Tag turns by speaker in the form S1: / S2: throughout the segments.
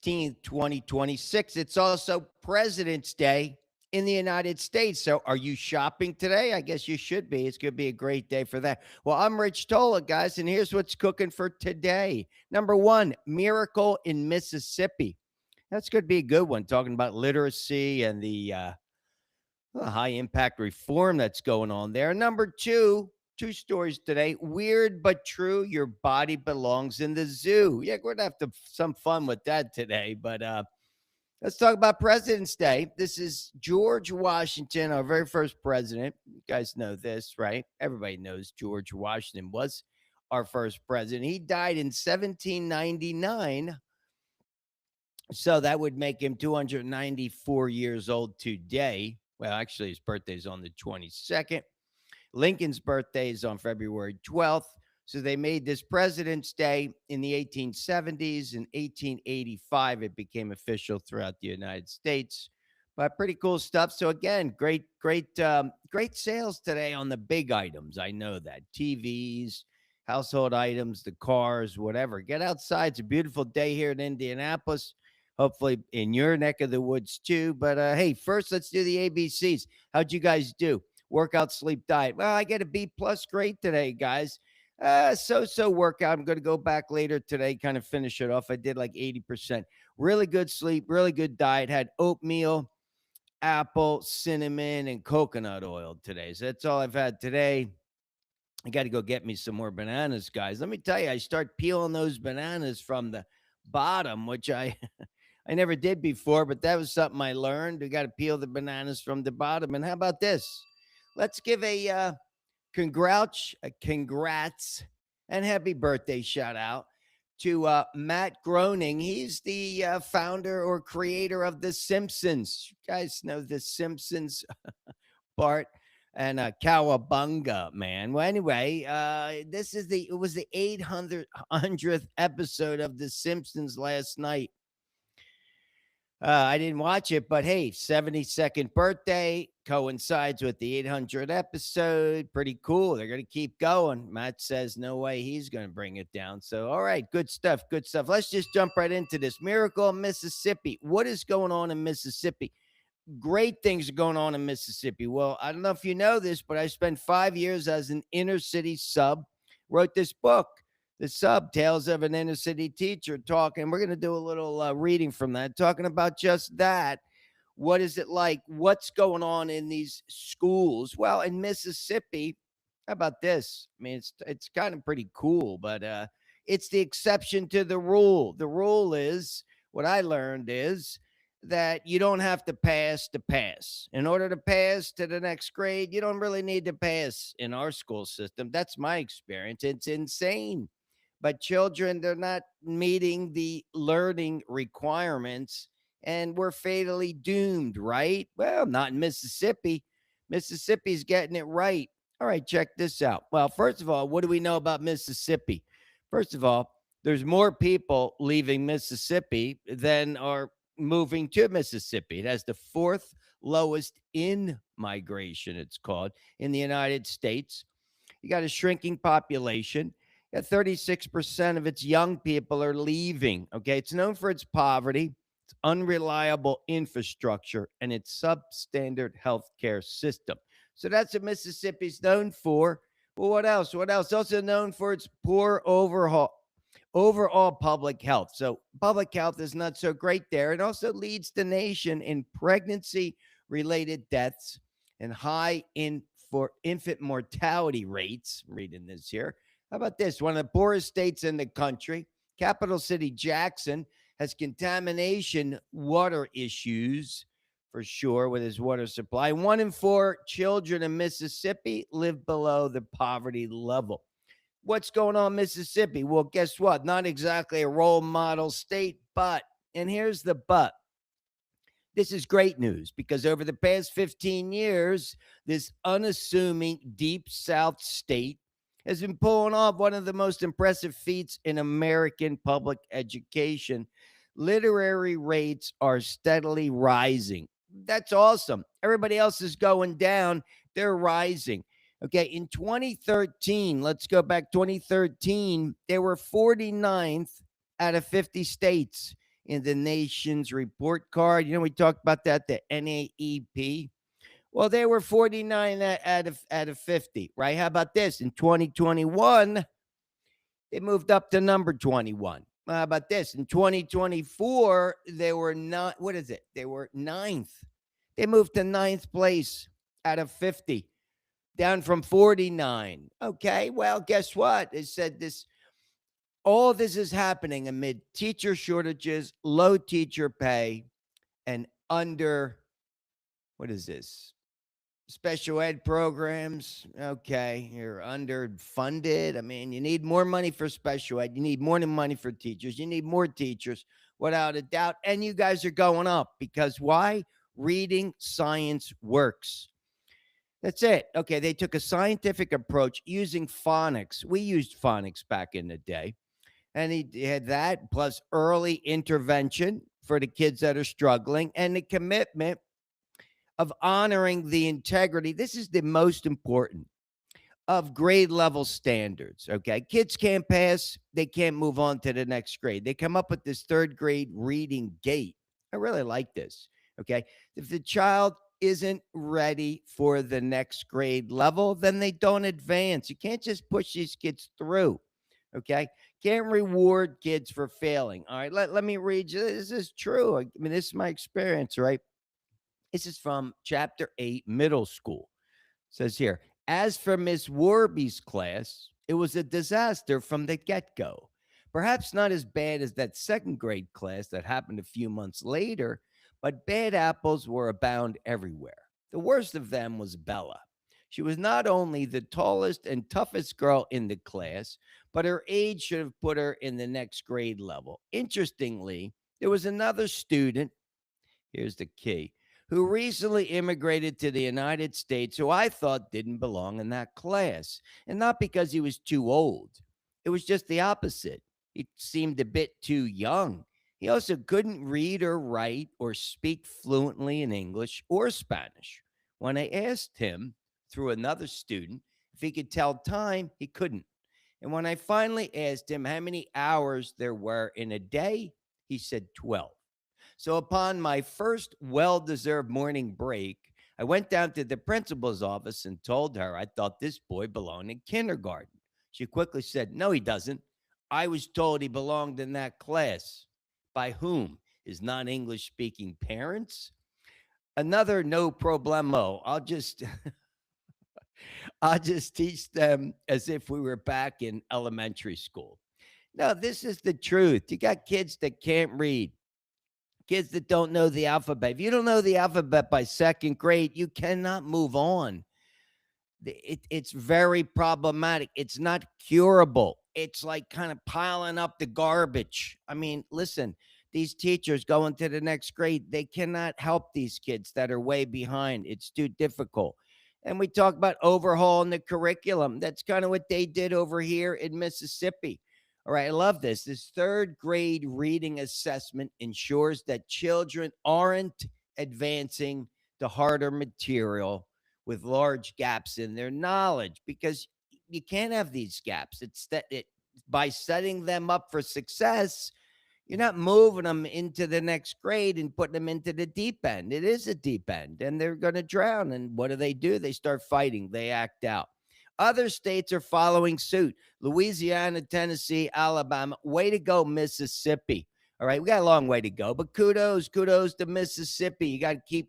S1: 16th, 2026. It's also President's Day in the United States. So are you shopping today? I guess you should be. It's going to be a great day for that. Well, I'm Rich Tola, guys, and here's what's cooking for today. Number one, miracle in Mississippi. That's going to be a good one, talking about literacy and the high impact reform that's going on there. Number two stories today. Weird but true. Your body belongs in the zoo. Yeah, we're going to have some fun with that today. But let's talk about President's Day. This is George Washington, our very first president. You guys know this, right? Everybody knows George Washington was our first president. He died in 1799. So that would make him 294 years old today. Well, actually, his birthday is on the 22nd. Lincoln's birthday is on February 12th. So they made this President's Day in the 1870s. In 1885, it became official throughout the United States. But pretty cool stuff. So again, great sales today on the big items. I know that TVs, household items, the cars, whatever. Get outside. It's a beautiful day here in Indianapolis. Hopefully in your neck of the woods too. But hey, first let's do the ABCs. How'd you guys do? Workout, sleep, diet. Well, I get a B plus grade today, guys. So workout. I'm going to go back later today, kind of finish it off. I did like 80%. Really good sleep, really good diet. Had oatmeal, apple, cinnamon, and coconut oil today. So that's all I've had today. I got to go get me some more bananas, guys. Let me tell you, I start peeling those bananas from the bottom, which I I never did before, but that was something I learned. We got to peel the bananas from the bottom. And how about this? Let's give a congrats and happy birthday shout out to Matt Groening. He's the founder or creator of The Simpsons. You guys know The Simpsons, Bart and Cowabunga, man. Well, anyway, it was the 800th episode of The Simpsons last night. I didn't watch it, but hey, 72nd birthday coincides with the 800th episode. Pretty cool. They're going to keep going. Matt says no way he's going to bring it down. So, all right, good stuff. Good stuff. Let's just jump right into this. Miracle in Mississippi. What is going on in Mississippi? Great things are going on in Mississippi. Well, I don't know if you know this, but I spent 5 years as an inner city sub, wrote this book, The Sub Tales of an Inner City Teacher, talking. We're going to do a little reading from that, talking about just that. What is it like? What's going on in these schools? Well, in Mississippi, how about this? I mean, it's kind of pretty cool, but it's the exception to the rule. The rule is what I learned is that you don't have to pass to pass. In order to pass to the next grade, you don't really need to pass in our school system. That's my experience. It's insane. But children, they're not meeting the learning requirements and we're fatally doomed, right? Well, not in Mississippi. Mississippi's getting it right. All right, check this out. Well, first of all, what do we know about Mississippi? First of all, there's more people leaving Mississippi than are moving to Mississippi. It has the fourth lowest in migration, it's called, in the United States. You got a shrinking population. 36% of its young people are leaving. Okay. It's known for its poverty, its unreliable infrastructure, and its substandard healthcare system. So that's what Mississippi's known for. Well, what else? What else? Also known for its poor overall public health. So public health is not so great there. It also leads the nation in pregnancy related deaths and high for infant mortality rates. I'm reading this here. How about this? One of the poorest states in the country, capital city Jackson, has contamination water issues for sure with his water supply. 1 in 4 children in Mississippi live below the poverty level. What's going on in Mississippi? Well, guess what? Not exactly a role model state, but, and here's the but. This is great news because over the past 15 years, this unassuming deep South state has been pulling off one of the most impressive feats in American public education. Literary rates are steadily rising. That's awesome. Everybody else is going down. They're rising. Okay, in 2013, let's go back 2013, they were 49th out of 50 states. in the nation's report card. We talked about that, the NAEP. Well, they were 49 out of 50, right? How about this? In 2021, they moved up to number 21. How about this? In 2024, they were not, what is it? They were ninth. They moved to ninth place out of 50, down from 49. Okay, well, guess what? They said all this is happening amid teacher shortages, low teacher pay, and under, what is this? Special ed programs. Okay, you're underfunded. I mean, you need more money for special ed. You need more money for teachers. You need more teachers, without a doubt. And you guys are going up because why? Reading science works. That's it. Okay, they took a scientific approach using phonics. We used phonics back in the day. And he had that plus early intervention for the kids that are struggling and the commitment of honoring the integrity. This is the most important of grade level standards. Okay. Kids can't pass, they can't move on to the next grade. They come up with this third grade reading gate. I really like this. Okay. If the child isn't ready for the next grade level, then they don't advance. You can't just push these kids through. Okay. Can't reward kids for failing. All right. Let me read you. This is true. I mean, this is my experience, right? This is from chapter 8, middle school. It says here, as for Miss Warby's class, it was a disaster from the get go. Perhaps not as bad as that second grade class that happened a few months later, but bad apples were abound everywhere. The worst of them was Bella. She was not only the tallest and toughest girl in the class, but her age should have put her in the next grade level. Interestingly, there was another student, here's the key, who recently immigrated to the United States who I thought didn't belong in that class. And not because he was too old, it was just the opposite. He seemed a bit too young. He also couldn't read or write or speak fluently in English or Spanish. When I asked him through another student if he could tell time, he couldn't. And when I finally asked him how many hours there were in a day, he said 12. So upon my first well-deserved morning break, I went down to the principal's office and told her I thought this boy belonged in kindergarten. She quickly said, "No, he doesn't. I was told he belonged in that class." By whom? His non-English speaking parents? Another no problemo. I'll just teach them as if we were back in elementary school. No, this is the truth. You got kids that can't read, kids that don't know the alphabet. If you don't know the alphabet by second grade, you cannot move on. It's very problematic. It's not curable. It's like kind of piling up the garbage. I mean, listen, these teachers going to the next grade, they cannot help these kids that are way behind. It's too difficult. And we talk about overhauling the curriculum. That's kind of what they did over here in Mississippi. All right, I love this. This third grade reading assessment ensures that children aren't advancing the harder material with large gaps in their knowledge, because you can't have these gaps. It's that by setting them up for success, you're not moving them into the next grade and putting them into the deep end. It is a deep end, and they're going to drown. And what do? They start fighting. They act out. Other states are following suit. Louisiana, Tennessee, Alabama. Way to go, Mississippi. All right, we got a long way to go, but kudos to Mississippi. You got to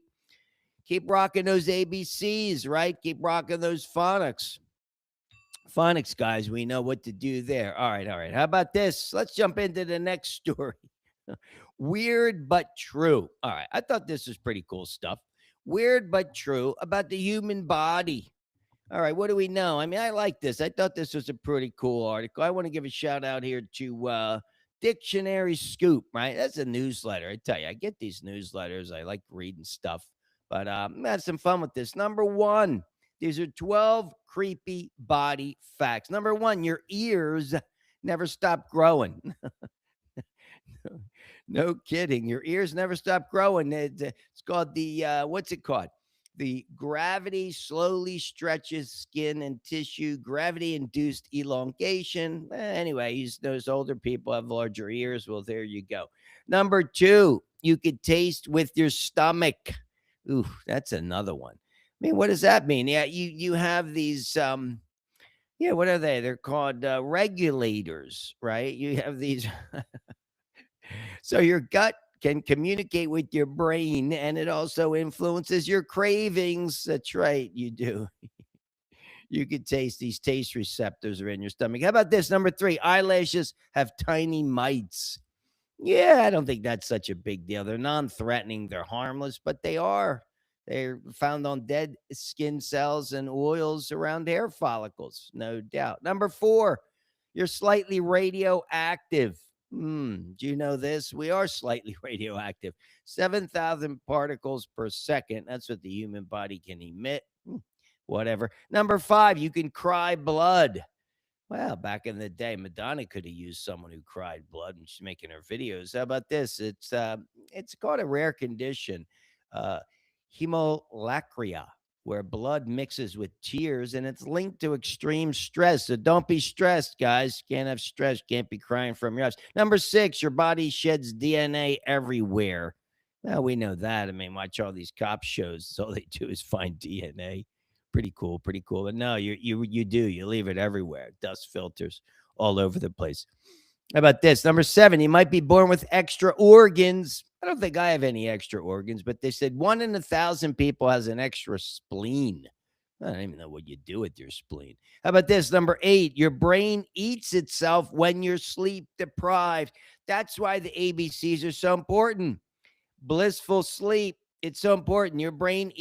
S1: keep rocking those ABCs, right? Keep rocking those phonics. Phonics, guys, we know what to do there. All right. How about this? Let's jump into the next story. Weird but true. All right. I thought this was pretty cool stuff. Weird but true about the human body. All right. What do we know? I mean, I like this. I thought this was a pretty cool article. I want to give a shout out here to Dictionary Scoop, right? That's a newsletter. I tell you, I get these newsletters. I like reading stuff, but I had some fun with this. Number one, these are 12 creepy body facts. Number one, your ears never stop growing. No kidding. Your ears never stop growing. It's called what's it called? The gravity slowly stretches skin and tissue, gravity induced elongation. Anyway, those older people have larger ears. Well, there you go. Number two, you could taste with your stomach. Ooh, that's another one. I mean, what does that mean? Yeah, you have these yeah, what are they? They're called regulators, right? You have these so your gut can communicate with your brain and it also influences your cravings. That's right, you do. You could taste these taste receptors are in your stomach. How about this? Number three, eyelashes have tiny mites. Yeah, I don't think that's such a big deal. They're non-threatening, they're harmless, but they are. They're found on dead skin cells and oils around hair follicles, no doubt. Number four, you're slightly radioactive. Do you know this? We are slightly radioactive. 7,000 particles per second. That's what the human body can emit. Whatever. Number five, you can cry blood. Well, back in the day, Madonna could have used someone who cried blood and she's making her videos. How about this? It's called a rare condition, uh, hemolacria, where blood mixes with tears and it's linked to extreme stress. So don't be stressed, guys. Can't have stress. Can't be crying from your eyes. Number six, your body sheds DNA everywhere. Well, we know that. I mean, watch all these cop shows. All they do is find DNA. Pretty cool, pretty cool. But no, you do. You leave it everywhere. Dust filters all over the place. How about this? Number seven, you might be born with extra organs. I don't think I have any extra organs, but they said 1 in 1,000 people has an extra spleen. I don't even know what you do with your spleen. How about this? Number eight, your brain eats itself when you're sleep deprived. That's why the ABCs are so important. Blissful sleep. It's so important. Your brain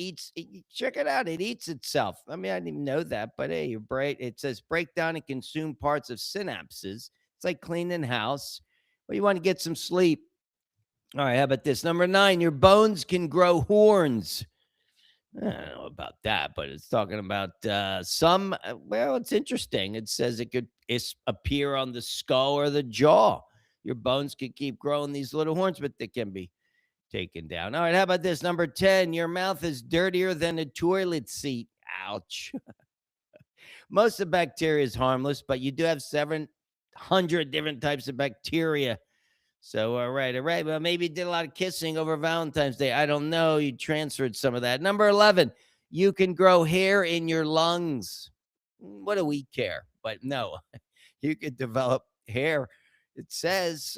S1: check it out. It eats itself. I mean, I didn't even know that, but hey, your brain, it says break down and consume parts of synapses. It's like cleaning house. Well, you want to get some sleep. All right, how about this? Number nine, your bones can grow horns. I don't know about that, but it's talking about some. Well, it's interesting. It says it could appear on the skull or the jaw. Your bones could keep growing these little horns, but they can be taken down. All right, how about this? Number 10, your mouth is dirtier than a toilet seat. Ouch. Most of bacteria is harmless, but you do have 700 different types of bacteria. So, all right. Well, maybe you did a lot of kissing over Valentine's Day. I don't know. You transferred some of that. Number 11, you can grow hair in your lungs. What do we care? But no, you could develop hair. It says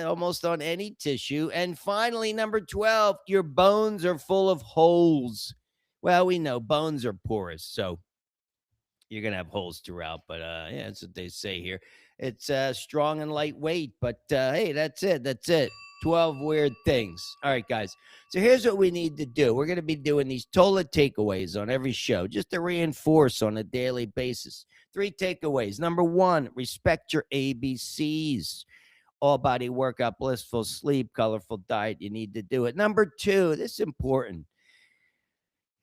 S1: almost on any tissue. And finally, number 12, your bones are full of holes. Well, we know bones are porous, so you're going to have holes throughout. But yeah, that's what they say here. It's strong and lightweight. But hey, that's it. That's it. 12 weird things. All right, guys. So here's what we need to do. We're going to be doing these Tola takeaways on every show just to reinforce on a daily basis. 3 takeaways. Number 1, respect your ABCs. All body workout, blissful sleep, colorful diet. You need to do it. Number 2, this is important.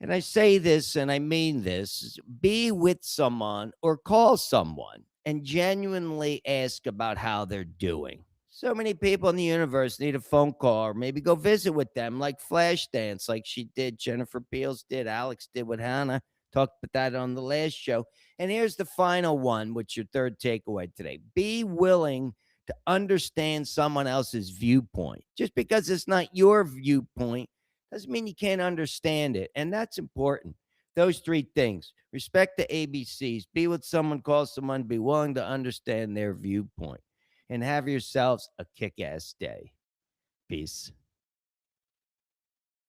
S1: And I say this and I mean this, be with someone or call someone and genuinely ask about how they're doing. So many people in the universe need a phone call or maybe go visit with them like Flashdance, like she did, Jennifer Beals did, Alex did with Hannah. Talked about that on the last show. And here's the final one, which your third takeaway today. Be willing to understand someone else's viewpoint. Just because it's not your viewpoint doesn't mean you can't understand it. And that's important. Those 3 things. Respect the ABCs. Be with someone, call someone, be willing to understand their viewpoint. And have yourselves a kick-ass day. Peace.